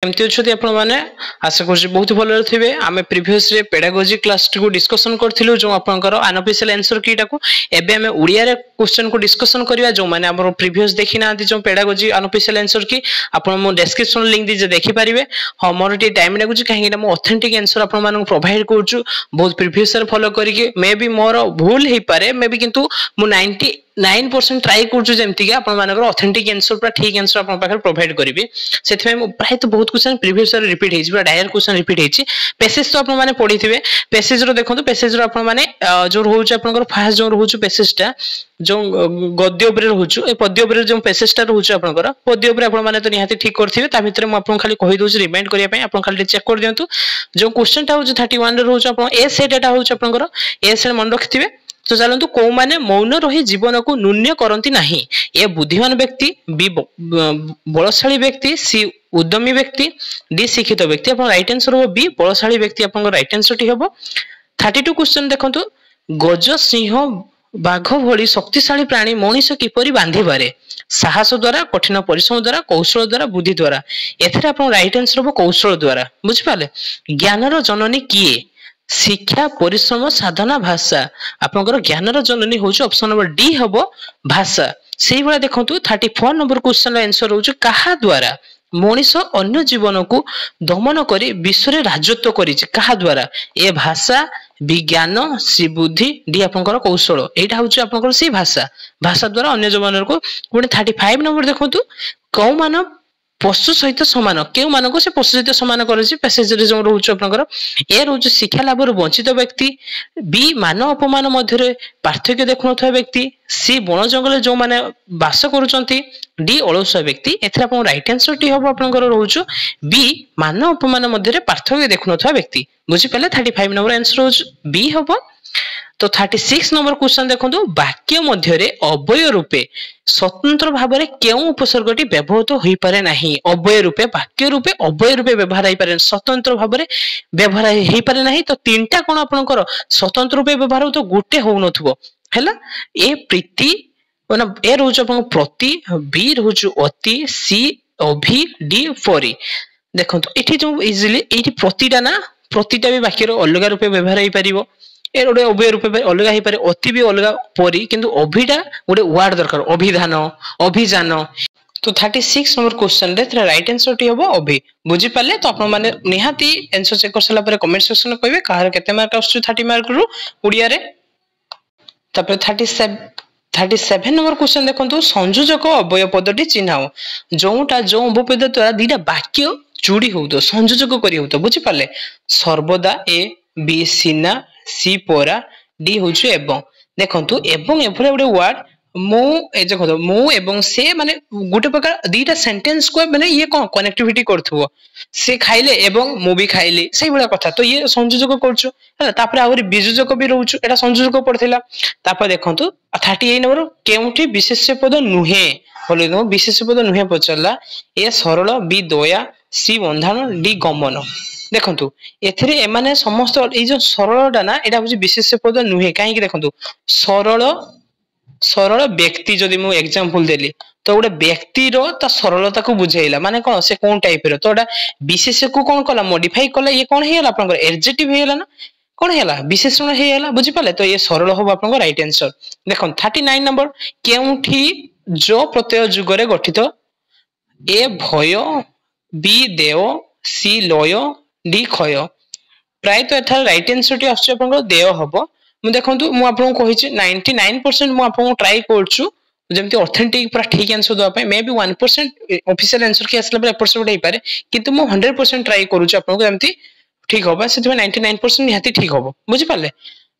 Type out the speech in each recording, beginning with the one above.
एमती अच्छे आपण मैंने आशा कर बहुत भल थे आम प्रिवियस पेडागोजी क्लास को डिस्कसन करूँ जो आपंकर अनऑफिशियल आंसर की एवं आम ओडिया क्वेश्चन को डिस्कसन करवा जो मैंने आम प्रिवियस देखी ना जो पेडागोजी अनऑफिशियल आंसर की आप डिस्क्रिप्शन लिंक दीजिए देखिपारे। हाँ मोर टे टाइम लगुच कहीं ऑथेंटिक आंसर आप प्रोवाइड करूँ बहुत प्रिवियस फॉलो करके मे बी मोर भूल हो पारे मे बी किंतु मु 99% ट्राई करमती ऑथेंटिक आंसर पूरा ठीक आंसर आप प्रोवाइड करी से प्राय तो बहुत क्वेश्चन प्रीवियस रिपीट हो डायरेक्ट क्वेश्चन रिपीट होती पैसेज तो आपने पढ़ी थे पैसेज देखो पैसेज मैंने जो रोचे फास्ट जो रोचे पैसेजटा जो गद्य उपर रोचे पद्य उपर जो पैसेजटा रोचे आपंकर पद्य उपर आपने तो निहाती ठीक करेंगे भितर मुझे खाली कहीदे रिमाइंड करने आप खाली चेक कर दिंतु जो क्वेश्चन हूँ 31 रोचे ए सेटा हूँ आपंकर ए सेट मन रखिथे। तो चलतु कौ माने मौन रही जीवन को न्यून्य करती नहीं ए बुद्धिमान व्यक्ति बी बलशाली व्यक्ति सी उद्यमी व्यक्ति डी शिक्षित व्यक्ति आप राइट आंसर हो बी बलशाली व्यक्ति आप राइट आंसर टी हम 32 क्वेश्चन देखो गज सिंह बाघ भली शक्तिशाली प्राणी मनीष किपरि बांधि पारे साहस द्वारा कठिन परिश्रम द्वारा कौशल द्वारा बुद्धि द्वारा एथरे आप राइट आंसर हम कौशल द्वारा बुझिपारे। ज्ञानर जननी किए शिक्षा परिश्रम साधना भाषा आपंकर ज्ञानर जननी हूँ ऑप्शन नंबर डी हम भाषा से भाई देखो 34 नंबर क्वेश्चन आंसर हूँ कहा द्वारा मनीष अन्य जीवन को दमन कर विश्व राजत्व कहा द्वारा ए भाषा विज्ञान सी बुद्धि डी आपंकर कौशल यहाँ हूँ आपंकर सी भाषा भाषा द्वारा अन्य जीवन को 35 नंबर देखो कौ मान पशु सहित सामान क्यों मान से पशु सहित सामान करेज जो रोचे आपंकर ए रोचे शिक्षा लाभ वंचित व्यक्ति बी मान अपमान मध्य पार्थक्य देखु व्यक्ति सी बण जंगल जो मैंने बास करुँच डी अलसुआ व्यक्ति एथरे आप राइट आंसर टी हम आपंकर रोचु बी मान अपमान मध्य पार्थक्य देखु व्यक्ति बुझिपारे 35 नंबर आंसर हो बी हम। तो 36 नंबर क्वेश्चन देखो वाक्य मध्य अव्यय रूपे स्वतंत्र भाव में क्यों उपसर्गटी व्यवहृत हो पारे नहीं अव्यय रूपे वाक्य रूपे अव्यय रूपे व्यवहार हो पारे स्वतंत्र भाव में व्यवहार हो पारे नहीं तो तीनटा कौन आपंकर स्वतंत्र रूपे व्यवहार हो तो गोटे हो नला ए प्रीति ए रोज प्रति बी रोज अति सी अभि डी परी देखो ये जो इजिली ये प्रतिटा ना प्रतिटा भी वाक्यर अलग रूपे व्यवहार हो पार ए गोटे अव्यय रूपे अलग हो पारे अति भी अलग परी किंतु अभिटा गोटे वार्ड दरकार अभिधान अभिजान। तो 36 नंबर क्वेश्चन रे राइट आंसर टी हम अभि बुझिपारे। तो आप निहाती आंसर चेक कर सारा कमेंट सेक्शन कहे कहार केते मार्क आसु 30 मार्क रु ओडिया रे। तापर 37 नंबर क्वेश्चन देखो संयोजक अव्यय पदटी चिन्हाओ जोटा जो उपपद द्वारा दीटा वाक्य जोड़ी हो तो संयोजक करी हो तो बुझिपारे सर्वदा ए बी सीना सी परा डी हूँ एवं देखो एवं एभले गोटे वर्ड देखो मु एवं से माने गोटे प्रकार दीटा सेंटेंस को माने ये कौन कनेक्टिविटी करथुवो से खाइले एवं मु भी खाइली सही बड़ा कथा तो ये संयोजक करछु है तापर आहुरी वियोजक भी रहउछु एटा संयोजक पड़थिला। तापर देखंतु 38 नंबर केउठी विशेष्य पद नुहे बोले नो विशेष्य पद नुहे पचला ए सरल बी दया सी बंधन डी गमन देखंतु एथिरे एमाने समस्त ए जो सरलटा ना एटा होची विशेष्य पद नुहे काहे कि देखंतु सरल व्यक्ति जदि मु एग्जांपल देली तो गोटे व्यक्ति रो ता सरलता को बुझेइला माने कोन से कोन टाइप रो तो एटा विशेष्य को कोन कला मॉडिफाई कला ये कोन हेला आपन एडजेक्टिव हेला ना कोन हेला विशेषण हेला बुझि पाले तो ये सरल हो आपन राइट आंसर। देखो 39 नंबर केउठी जो प्रत्यय जुग रे गठित ए भय बी देव सी लय डी क्षय प्राय तो एथार राइट आंसर टी आछे आपन देव हबो मु देखंतु मु आपन को कहिछि 99% मु आपन ट्राई करछु जेमति ऑथेंटिक पूरा ठीक आंसर दवा पे मे बी 1% ऑफिशियल आंसर के असला पर एपर्सेंट हे पारे किंतु मु 100% ट्राई करूछु आपन को जेमति ठीक होबा सेति 99% निहाती ठीक होबो बुझि पाले।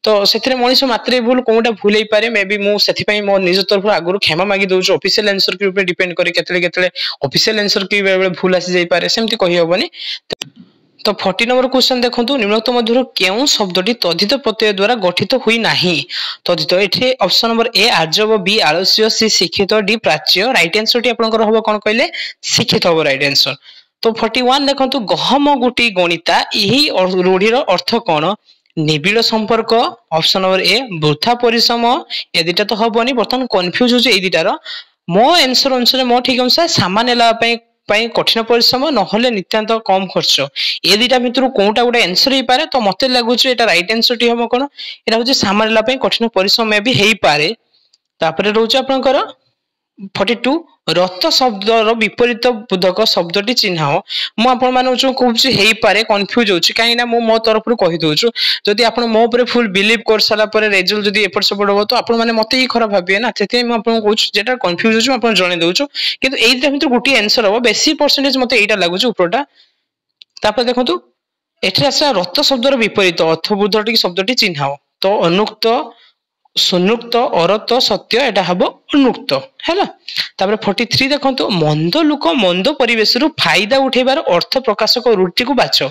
तो सेथिरे मनीष मात्रे भूल कोनटा भूल हे पारे मे बी मु सेथि पई मो निज तरफ आगुरु क्षमा मागी दोछु ऑफिशियल आंसर के ऊपर डिपेंड करे केतले ऑफिशियल आंसर के बेले भूल आसी जाई पारे सेमति कहि होबनी। तो 40 नंबर क्वेश्चन देखंतु निम्नलिखित मध्यरु केउ शब्दटी तद्धित प्रत्यय द्वारा गठित हुई नाही तद्धित एठी ऑप्शन नंबर ए आर्जव बी आलस्य सी शिक्षित डी प्राच्य राइट आंसर टी आपनकर होबो कोन कहले शिक्षित होबो राइट आंसर। तो 41 देखंतु गहम गुटी गणिता एही रूढ़ीर अर्थ कोन निबिड़ संपर्क ऑप्शन नंबर ए वृथा परिश्रम ए दिटा तो हबनी बर्तन कंफ्यूज हो ए दिटार मो आंसर अनुसार मो ठीक अनुसार सामान नेला पई कठिन परिश्रम नहले नित्यांत कम खर्च ए दुटा भितर कोटा गोटे आंसर हो पारे तो मते लगुच एटा राइट आंसर टी हम कोन एटा होची सामारला पई कठिन परिश्रम भी हेई पारे तापरे रहउछ आपनकर 42 रत शब्दर विपरीत बोधक शब्दटी चिन्हाओ मु आपण माने कहूँ हेई पारे कंफ्यूज होची काई ना मो तरफ कहि दउछु जदि आपण मो ऊपर फुल बिलीव कर साला परे रिजल्ट जदि एपट सेपट हो तो आपण माने मते ही खराब भाबिए ना सेते मु आपण कहूँ जेटा कंफ्यूज होछु आपण जणे दउछु किंतु एइटा भितर गुटी आंसर हो बेसी परसेंटेज मते एइटा लागुछु ऊपरटा तापर देखंतु एठी आसा रत शब्दर विपरीत अर्थबोधटी शब्दटी चिन्हाओ तो अनुक्त सुनुक्त अरत सत्य एटा हबो उन्मुक्त हैला तापर 43 देखंतु मंद लोक मंद परिवेश रु फायदा उठेबार अर्थ प्रकाशक रूटी को बाछो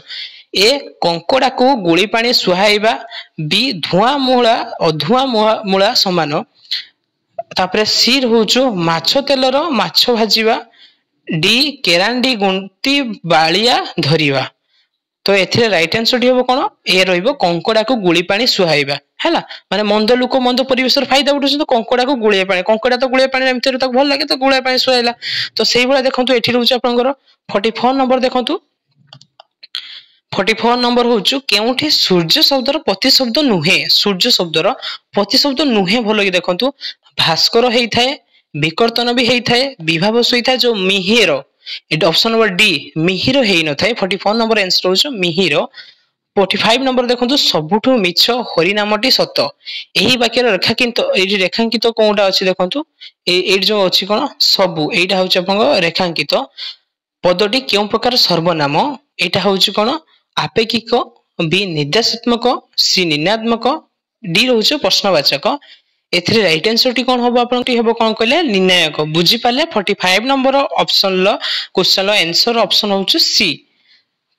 ए कंकोड़ा को गुली पानी सुहाइबा बी धुआं मूला समान तापर सी रहउचो माछो तेलर माछो भाजीबा डी केरांडी गुंती बालिया धरिबा तो एथिरे राइट आंसर टी हबो कोन ए रहइबो कंकोड़ा को गुली पानी सुहाइबा हैला माने मंद लोक मंद परिवेश फायदा उठुछ तो कंकोड़ा को गुलिया तो गुलिया पानी एमते तक भल लागे तो गुलिया पानी सुहाइला तो सेही भला देखंतु एठी रहउछ आपनकर 44 नंबर देखंतु 44 नंबर होउछु केउठी सूर्य शब्दर प्रति शब्द नुहे सूर्य शब्दर प्रति शब्द नुहे भल कि देखंतु भास्कर हेई थाए विकर्तन भी हेई थाए विभावस होई थाए जो मिहिर एट ऑप्शन नंबर डी मिहिर हेई न थाए 44 नंबर आंसर होउछु मिहिर 45 नंबर देखंतु सबुठु मिछ हरि नामटी सत एही वाक्यर रेखांकित एही रेखांकित कोनटा अछि देखंतु एही जो अछि कोन सबु एटा होछि अपन रेखांकित पदटी केउ प्रकार सर्वनाम एटा होछि कोन आपेक्षिक बी निर्देशात्मक सी निर्णयात्मक डी होछि प्रश्नवाचक एथिरे राइट आंसर टी कोन होबो आपन टी होबो कोन कहले निर्णायक बुझी पाले 45 नंबर ऑप्शन ल क्वेश्चन ल आंसर ऑप्शन होछि सी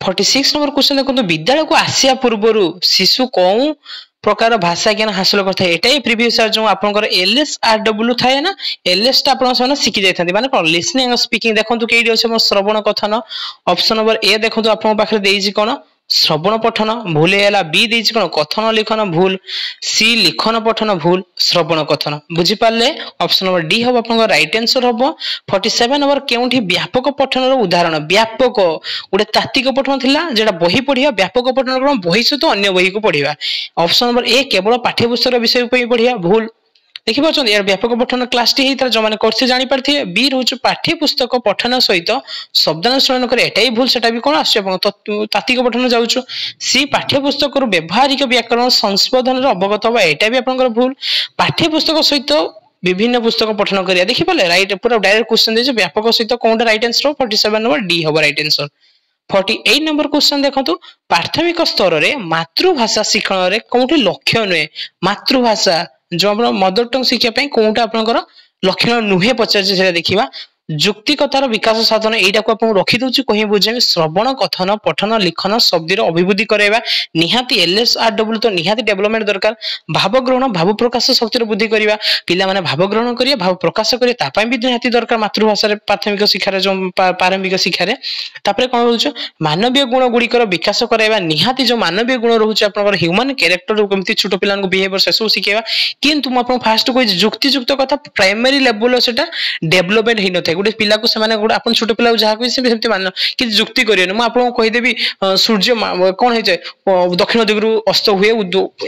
46 नंबर क्वेश्चन देखो विद्यालय को आसिया पूर्व शिशु कौ प्रकार भाषा ज्ञान हासिल करता है एटा प्रीवियस जो आपनकर एलएस आरडब्ल्यू थाए ना एलएस टा आपन सने सिखि जायथांती माने कोन लिसनिंग और स्पीकिंग देखंतु केडी अछि श्रवण कथन ऑप्शन नंबर ए देखंतु आपन पाखरे देइछि कोन श्रवण पठन भूल हैला बी देइछि कोन कथन लिखन भूल सी लिखन पठन भूल श्रवण कथन बुझी पाले ऑप्शन नंबर डी हो आपन राइट आंसर हो 47 नंबर केउठी व्यापक पठनर उदाहरण व्यापक उडे तात्विक पठन थिला जेडा बही पढिया व्यापक पठन कोन बही सहित अन्य बही को पढिबा ऑप्शन नंबर ए केवल पाठ्यपुस्तक विषय पे पढिया भूल देखि पाछन यार व्यापक पठन क्लास टी हेता जो माने कोर्स जानि परथिए बी रहउछ पाठ्य पुस्तक पठन सहित शब्दानुसरण करे एटाई भूल सेटा भी कोन आस्य तात्विक पठन जाउछु सी पाठ्य पुस्तक रु व्यवहारिक व्याकरण संशोधन रो अवगत होबा एटा भी आपनकर भूल पाठ्य पुस्तक सहित विभिन्न पुस्तक पठन करिया देखि पाले राइट पूरा डायरेक्ट क्वेश्चन देजे व्यापक सहित कोनटा राइट आंसर 47 नंबर डी होबा राइट आंसर 48 नंबर क्वेश्चन देखंतु प्राथमिक स्तर रे मातृभाषा शिक्षण रे कोनटे लक्ष्य नय मातृभाषा जो आपण मदर टंग शिक्षा पई कोनटा आपनकर लक्षण नुहे पचार से देखिबा जुक्तिकतार विकास साधन एटा को आपण रखि दउची कहि बुझे श्रवण कथन पठन लिखन शब्दर अभिवृद्धि करैबा निहाती एलएसआरडब्ल्यू तो निहाती डेवलपमेंट दरकार भाव ग्रहण भाव प्रकाश शक्तिर बुद्धि करबा पिला माने भाव ग्रहण करिया भाव प्रकाश करिया ता पई भी निहाती दरकार मातृभाषा रे प्राथमिक शिक्षा रे जो प्रारंभिक शिक्षा रे तापरे कोन होउछ मानवीय गुण गुडिकर विकास करैबा निहाती जो मानवीय गुण रहउछ आपनकर ह्यूमन कैरेक्टर केमती छोटो पिलान को बिहेवियर से सब सिखेबा किंतु म आपण फास्ट कोइ जुक्ति जुक्त कथा प्राइमरी लेवल सेटा डेवलपमेंट हेइ नथाय गोटे पिला को सेमाने गोटे आपन छोटो पिला जहा को सेमति मान कि जुक्ति करियन म आपन कहि देबी सूर्य कोन हे जाय दक्षिण दिगरु अस्त हुए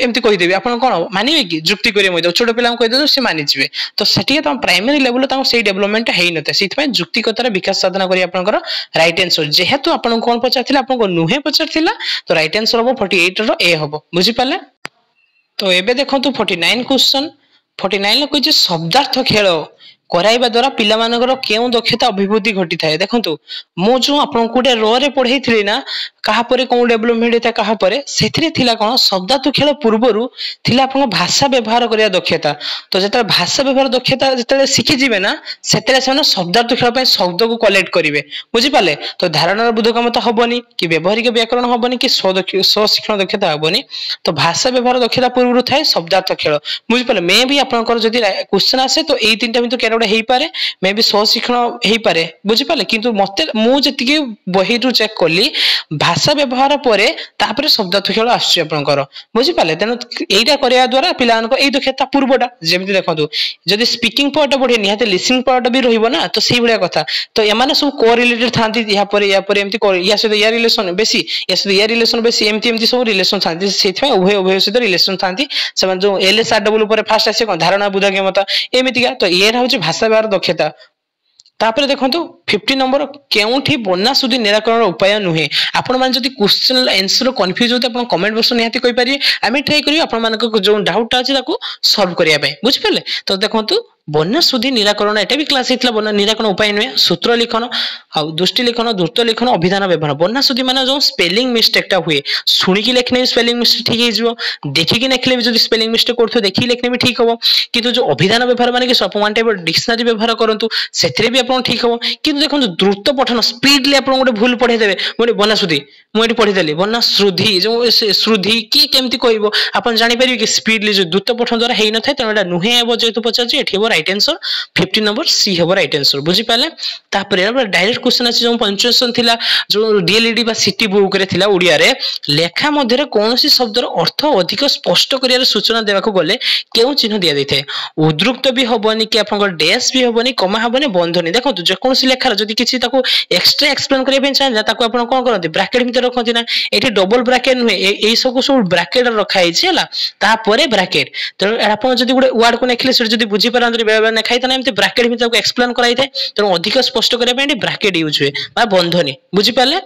एमति कहि देबी आपन कोन मानिबे कि जुक्ति करिय मय छोटो पिला को कहि दे से मानि जिवे तो सेठी त प्राइमरी लेवल त सेही डेवलपमेंट हेइ नथाय सिथ पय जुक्तिकतार विकास साधना करी आपनकर राइट आंसर जेहेतु आपन कोन पचारथिला आपन को नुहे पचारथिला तो राइट आंसर हो 48 रो ए हो बुझि पाले तो एबे देखंतु 49 क्वेश्चन 49 लो कहि जे शब्दार्थ खेल कराइबा द्वारा पिला मानकर केउ दक्षता अभिवृद्धि घटी थाए देखंतु मो जो आपन कोटे रो रे पढै थिले ना कहा परे कोन डेवलपमेंट हेता कहा परे सेथिरे थिला कोन शब्दार्थ खेल पूर्वरु थिला आपन भाषा व्यवहार करिया दक्षता तो जेता भाषा व्यवहार दक्षता जेता सिखि जिवे ना सेतेरे सेना शब्दार्थ खेल पय शब्द को कलेक्ट करिवे बुझि पाले तो धारणार बुद्धगमता हबनी कि व्यवहारिक व्याकरण हबनी कि स्व शिक्षण दक्षता हबनी तो भाषा व्यवहार दक्षता पूर्वरु थाए शब्दार्थ खेल बुझि पाले मे भी आपनकर जदी क्वेश्चन आसे तो एई तीनटा बिंदु केरा हेई पारे मे भी स्व शिक्षण हेई पारे बुझि पाले किंतु मते मु जति के बही रु चेक करली भाषा व्यवहार पर तापर शब्दार्थ खेल आसकर बुझिपारे तेणु यहीटा करने द्वारा पिला यही दक्षता पूर्वटा जमी देखो जदि स्पीकिंग पार्ट बढ़े निहाती लिसनिंग पार्ट भी रहा तो से भाया कथा तो एम सब कोरिलेटेड था या सहित या रिलेसन बेसी या सहित या रिलेसन बेसी एमती सब रिलेसन था उभय उभय सहित रिलेसन था जो LSRW फास्ट आसे धारणा बुधा क्षमता एमतीका तो ये हूँ भाषा व्यवहार दक्षता तापर देखो 50 नंबर केउठी बन्ना सुधी निराकरण उपाय नुहे आपण मान जदी क्वेश्चन आंसर कंफ्यूज होते आपण कमेंट बॉक्स निहाती कहि पारिए आमे ट्राई करियो आपण मान को जो डाउट अछि ताको सॉल्व करिया पे बुझ पेले तो देखो बन्ना सुधी निराकरण एटा भी क्लास हेतला बन्ना निराकरण उपाय नुहे सूत्र लिखन आ दृष्टि लिखन द्रुत लिखन अभिधान व्यवहार बन्ना सुधी माने जो स्पेलिंग मिस्टेक टा हुए सुनी की लेखने स्पेलिंग मिस्टेक ठीक हे जिवो देखि की लेखले भी जदी स्पेलिंग मिस्टेक करथो देखि लेखने भी ठीक हो किंतु जो अभिधान व्यवहार माने कि सब वन टाइप डिक्शनरी व्यवहार करंतु सेथरे भी आपण ठीक हो किंतु देखो द्रुत पठन स्पीडली आपण गोटे भूल पढ़े देबे मोटे बन्ना सुधी मुझे पढ़ी देली बन्ना श्रुधि जो श्रुधि किए केमती कहबो आपण जानि परिबे कि स्पीडली जो द्रुत पठन द्वारा हेइ न थाय तेनो एटा नुहे हेबो जेतु पचाछि एठी हेबो राइट आंसर 50 नंबर सी हेबो राइट आंसर बुझी पाले तापर डायरेक्ट क्वेश्चन अछि जो पंचुएशन थिला जो डीएलईडी बा सिटी बुक रे थिला ओडिया रे लेखा मध्ये रे कोनोसी शब्दर अर्थ अधिक स्पष्ट करियार सूचना देबा को गले केउ चिन्ह दिया दैथे उद्रुक्त भी होबनी कि आपन डैश भी होबनी कमा होबनी बंधनी देखो जे कोनोसी लेखार जदि किछि ताको एक्स्ट्रा एक्सप्लेन करिया पे चाहे ताको आपन कोन करथि ब्रैकेट भीतर रखथि ना एठी डबल ब्रैकेट नुहे एई सब ब्रैकेट रखा हिछि हला तापरे ब्रैकेट त आपन जदि गुडे वर्ड को नेखले से जदि बुझी पारंतरि बेबे नेखाइ त ना एमति ब्रैकेट भीतर को एक्सप्लेन कराइ थाए त अधिक स्पष्ट करिया पे ब्रैकेट यूज हुए बा बंधनी बुझी पाले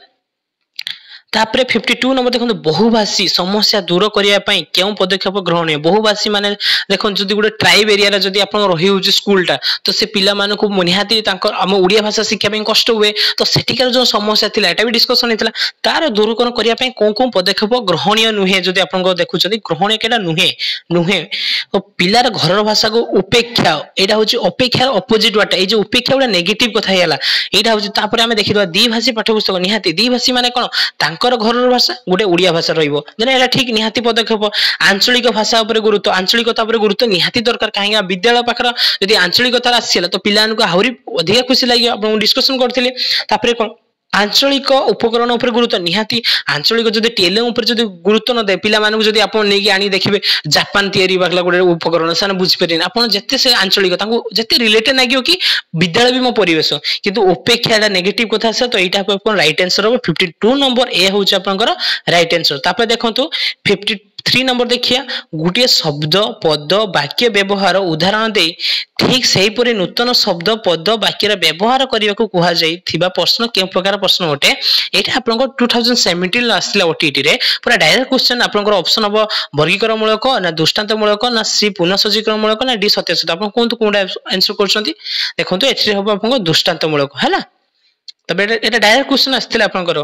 तापरे 52 नंबर देखो बहुभाषी समस्या दूर करिया पई केउ पदक्षेप ग्रहण है बहुभाषी माने देखो जदि गुडे ट्राइब एरिया रे जदि आपन रही होची स्कूल टा तो से पिला माने को निहाती तांकर हम ओडिया भाषा शिक्षा पई कष्ट हुए तो सेटिकार जो समस्या थिला एटा भी डिस्कशन हेतला तार दूरकरण करिया पई को पदक्षेप ग्रहणीय नुहे जदि आपन को देखुचनी ग्रहणीय केडा नुहे नुहे तो पिलार घरर भाषा को उपेक्षा एटा होची अपेक्षार अपोजिट वाटा ए जो उपेक्षा वाला नेगेटिव कथा हैला एटा होची तापरे हमें देखिबा द्विभाषी पाठ्यपुस्तक निहाती द्विभाषी माने कोन तांकर घरर भाषा गोटे ओडिया भाषा रहिबो जने एटा ठीक निहाती पदक्षेप आंचलिक भाषा ऊपर गुरुत्व आंचलिकता ऊपर गुरुत्व निहाती दरकार काहेगा विद्यालय पाखर यदि आंचलिकता आसीला तो पिलान को आहुरी अधिक खुशी लागि आपण डिस्कशन करथिले तापरे कोन आंचलिक उपकरण ऊपर गुरुत्व निहाती आंचलिक जदि टेले ऊपर जदि गुरुत्व न दे पिला मानक जदि आपण नेकी आनी देखिबे जापान तयारी बागला गोटे उपकरण सान बुझि परिन आपण जत्ते से आंचलिक तांको जत्ते रिलेटेड नागियो कि विद्यालय भी मो परिवेश किंतु उपेक्षाटा नेगेटिव कथा से तो एटा आपण राइट आंसर हो 52 नंबर ए होछ आपनकर राइट आंसर तापर देखंतु 53 नंबर देखिया गुटिया शब्द पद वाक्य व्यवहार उदाहरण दे ठीक सही परे नूतन शब्द पद वाक्यर व्यवहार करिया को कुहा जाई थिबा प्रश्न के प्रकार प्रश्न होटे एटा आपनकर 2017 आसला ओटीटी रे पूरा डायरेक्ट क्वेश्चन आपनकर ऑप्शन अब वर्गीकरण मूलक ना दृष्टांत मूलक ना सी पुनःसजीकरण मूलक ना डी सत्यासत्य आपन कोन कोडा आंसर करछंती देखंतु एथि होबा आपनकर दृष्टांत मूलक हैला तबे एटा डायरेक्ट क्वेश्चन आस्थिला आपनकर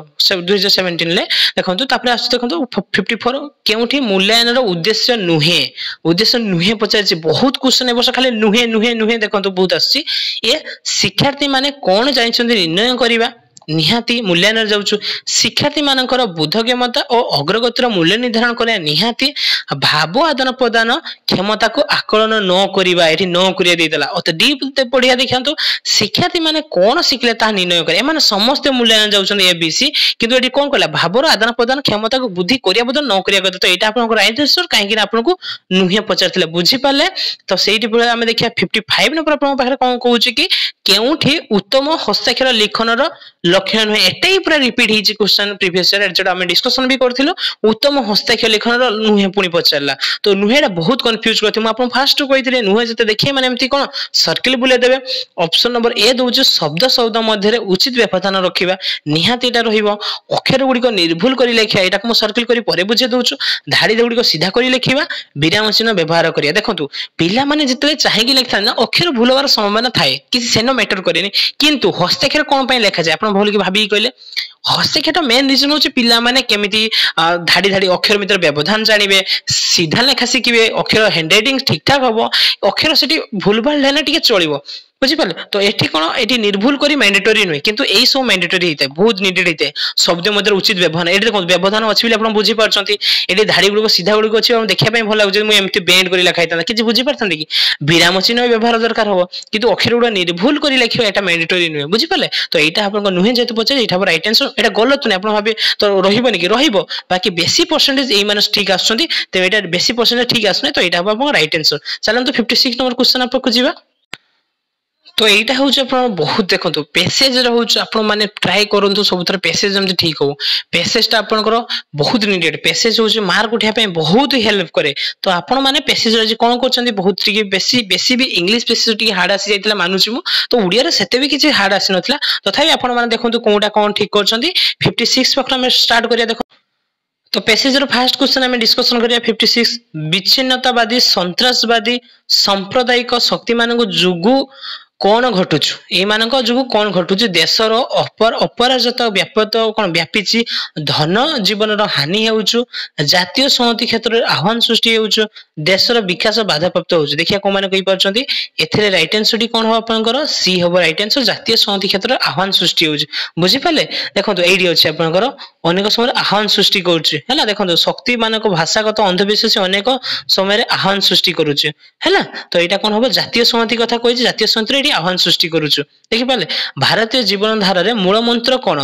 2017 ले देखंतु तापर आस देखंतु 54 केउठी मूल्यांकन रो उद्देश्य नुहे पचारछि बहुत क्वेश्चन ए वर्ष खाली नुहे नुहे नुहे देखंतु बहुत आछि ए शिक्षार्थी माने कोन जानिछन्ती निर्णय करिबा निहाती मूल्यांकन जाउछु शिक्षार्थी मानकर बुद्ध क्षमता और अग्रगतिर मूल्य निर्धारण करे निहाती भाव आदान प्रदान क्षमता को आकलन न करिबा एठी न करिया देतला अत डीप पढिया देखंतु शिक्षार्थी माने कोन शिखले ता निर्णय करे माने समस्त मूल्यांकन जाउछन एबीसी किंतु एठी कोन कहला भावर आदान प्रदान क्षमता को बुद्धि करिया बदल न करिया गत तो एटा आपन राइट आंसर काहे कि आपन को नुहे पचारथिले बुझी पाले तो सेठी पळे हम देखिया 55 नंबर आपन पाखरे कोन कहूची कि केउठी उत्तम हस्ताक्षर लिखनर लक्षण नुहे एटाई पूरा रिपीट हिची क्वेश्चन प्रीवियस ईयर जेटा हम डिस्कशन भी करथिलो उत्तम हस्ताक्षर लिखनर नुहे पुनी पचारला तो नुहेडा बहुत कंफ्यूज करथि म आपन फास्ट कहिथिले नुहे जते देखिए माने एमती कोन सर्किल बुले देबे ऑप्शन नंबर ए दोउ शब्द मध्य उचित व्यवधान रखिबा निहाती एटा रहिबो अक्षर गुडी को निर्भुल करी लेखिया एटा को सर्किल करी परे बुझे दोउछु धाड़ी गुडी को सीधा करी लेखिबा विराम चिन्ह व्यवहार करिया देखंतु पिला माने जते चाहे कि लेखथा ना अक्षर भूल होबार संभावना थाए किसी सेनो मैटर करेनी किंतु हस्ताक्षर कोन पय लेखा जाय आपन भूल कि भाबी कहले हस्ताक्षर मेन रीजन होची पिला माने केमिति धाड़ी धाड़ी अक्षर मित्र व्यवधान जानिबे सीधा लेखा शिखिबे अक्षर हैंडराइटिंग ठीक ठाक हबो अक्षर सेठी भूलभाल लेना टिके चलिबो बुझिपारे तो एठी कोन एठी निर्भुल करी मैंडेटरी नुहे किंतु एई सब मैंडेटरी हिते बहुत नीडेड हिते शब्द मध्य उचित व्यवधान एठी देखो व्यवधान अछि बिले आपण बुझी पारछंती एठी धाड़ी गुडको सीधा गुडको अछि हम देखिया पय भल लागु मु एमती बेंड करी लिखाइ ता कि बुझी पारछंती कि विराम चिन्ह व्यवहार दरकार हो किंतु अक्षर गुडा निर्भुल करी लिखियो एटा मैंडेटरी नुहे बुझिपाले तो एटा आपण नुहे जेते पचे एटा राइट आंसर एटा गलत नै आपण भाबे तो रहिबो नि कि रहिबो बाकी बेसी परसेंटेज एई मानस ठीक आछंती तो एटा बेसी परसेंटेज ठीक आछनै तो एटा आपण राइट आंसर चलन तो 56 नंबर क्वेश्चन आपण को जीवा तो एटा हूँ बहुत देखो पेसेज मैंने ट्राए करूँ सब पेसेज जमी ठीक हो पेसेज आपंकर बहुत नीडेड पेसेज हूँ मार्क उठाई बहुत हेल्प करे तो आपण मैंने पेसेज आज कौन कर बहुत बेसी बेसी भी इंग्लिश पेसेज हार्ड आसी जाता मानुची मु तो ओडिया से भी किसी हार्ड आसी नाला तथापि आपण मैंने देखो कौटा कौन ठीक कर 56 पाखर स्टार्ट करिया देखो तो पेसेज रो फर्स्ट क्वेश्चन हमें डिस्कशन करिया 56 विच्छिन्नतावादी संतरासवादी सांप्रदायिक शक्ति मानक जुगु कौन घटुछु ए मानक जुगु कौन घटुछु देशर अपराजता व्यापत कौन व्यापीची धन जीवन रो हानि हेउछु जातीय संहति क्षेत्र रे आह्वान सृष्टि हेउछु देशर विकास बाधा प्राप्त होछु देखिया को माने कहि परछंती एथिरे राइट आंसर टी कोन हो आपनकर सी होबो राइट आंसर जातीय संहति क्षेत्र रे आह्वान सृष्टि होछु बुझि पाले देखंतु एडी अछि आपनकर अनेक समय आह्वान सृष्टि करूछु हैला देखंतु शक्ति मानक भाषागत अंधविश्वास अनेक समय आह्वान सृष्टि करूछु हैला तो एटा कोन होबो जातीय संहति कथा कहि जातीय संहति आह्वान सृष्टि करूछु देखि पाले भारतीय जीवन धारा रे मूल मंत्र कोन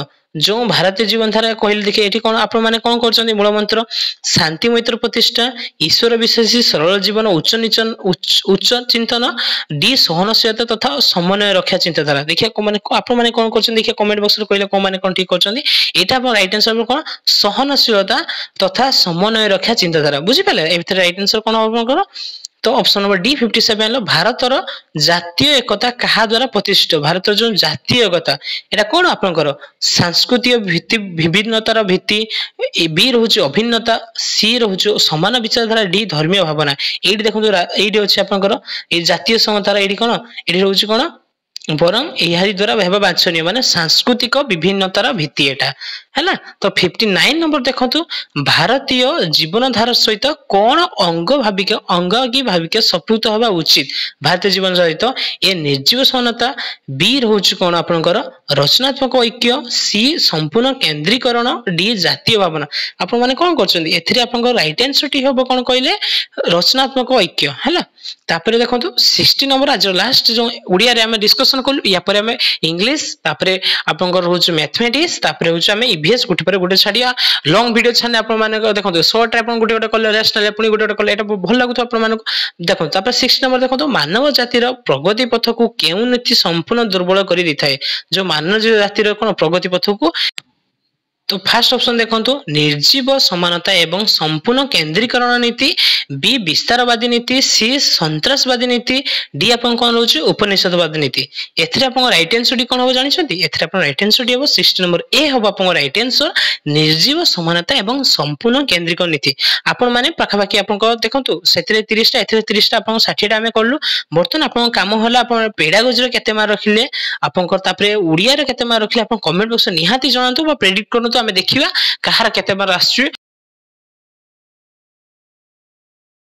जो भारतीय जीवन धारा कहले देखि एठी कोन आपण माने कोन करछन्ती मूल मंत्र शांति मैत्र प्रतिष्ठा ईश्वर विश्वासी सरल जीवन उच्च चिंतन डी सहनशीलता तथा समन्वय रक्षा चिंताधारा देखिया को माने आपण माने कोन करछन्ती देखिया कमेंट बॉक्स रे कहले को माने कोन ठीक करछन्ती एटा आपण राइट आंसर कोन सहनशीलता तथा समन्वय रक्षा चिंताधारा बुझि पाले ए भीतर राइट आंसर कोन आपनकर तो ऑप्शन नंबर डी 57 लो भारतर जातीय एकता कहा द्वारा प्रतिष्ठित भारतर जो जातीय एकता एटा कोन आपनकर सांस्कृतिक भित्ति विभिन्नतार भित्ति बी रहउछ अभिन्नता सी रहउछ समान विचारधारा डी धर्मीय भावना एडी देखंतु एडी अछि आपनकर ए जातीय संहतार एडी कोन एडी रहउछ कोन बरम एहारी द्वारा भाबा वांछनीय माने सांस्कृतिक विभिन्नतार भित्ति एटा हैला तो 59 नंबर देखंतु भारतीय जीवन धारा सहित कोन अंग की भाविक सपूत हवा उचित भारतीय जीवन सहित ए निर्जीव समानता बी रहउछ कोन आपनकर रचनात्मक ऐक्य सी संपूर्ण केंद्रीकरण डी जातीय भावना आपण माने कोन करछन्ती एथिरे आपनकर राइट आंसर टी होबो कोन कहले रचनात्मक ऐक्य हैला तापरे देखंतु 60 नंबर आज लास्ट जो ओडिया रे हम डिस्कशन कलु या पर हम इंग्लिश तापरे आपनकर होछ मैथमेटिक्स तापरे होछ हम ईवीएस गुटे पर गुटे छाडिया लॉन्ग वीडियो छाने आपण माने देखंतु शॉर्ट रे आपण गुटे गुटे कले रेस्ट ले पुनी गुटे गुटे कले एटा भल लागु आपण माने देखंतु तापर 60 नंबर देखंतु मानव जातिर प्रगति पथ को केउ नीति संपूर्ण दुर्बल करी दिथाय जो मानव जातिर कोन प्रगति पथ को तो फर्स्ट ऑप्शन देखंतु निर्जीव समानता एवं संपूर्ण केंद्रीकरण नीति बी विस्तारवादी नीति सी संतरासवादी नीति डी आपन कोन रहउछि उपनिषदवादी नीति एथिरे आपन राइट आंसर डी कोन हो जानि छथि एथिरे आपन राइट आंसर डी हो 60 नंबर ए हो आपन राइट आंसर निर्जीव समानता एवं संपूर्ण केंद्रीकरण नीति आपन माने पाखा पाखी आपन को देखंतु सेथिरे 30 टा एथिरे 30 टा आपन 60 टा हमें करलु बर्तन आपन काम होला आपन पेडागोजी रे केते मार रखिले आपन को तापरे ओडिया रे केते मार रखिले आपन कमेंट बॉक्स निहाती जणांतु बा प्रेडिक्ट करनतु आमे देखिबा कहार केते बार आछी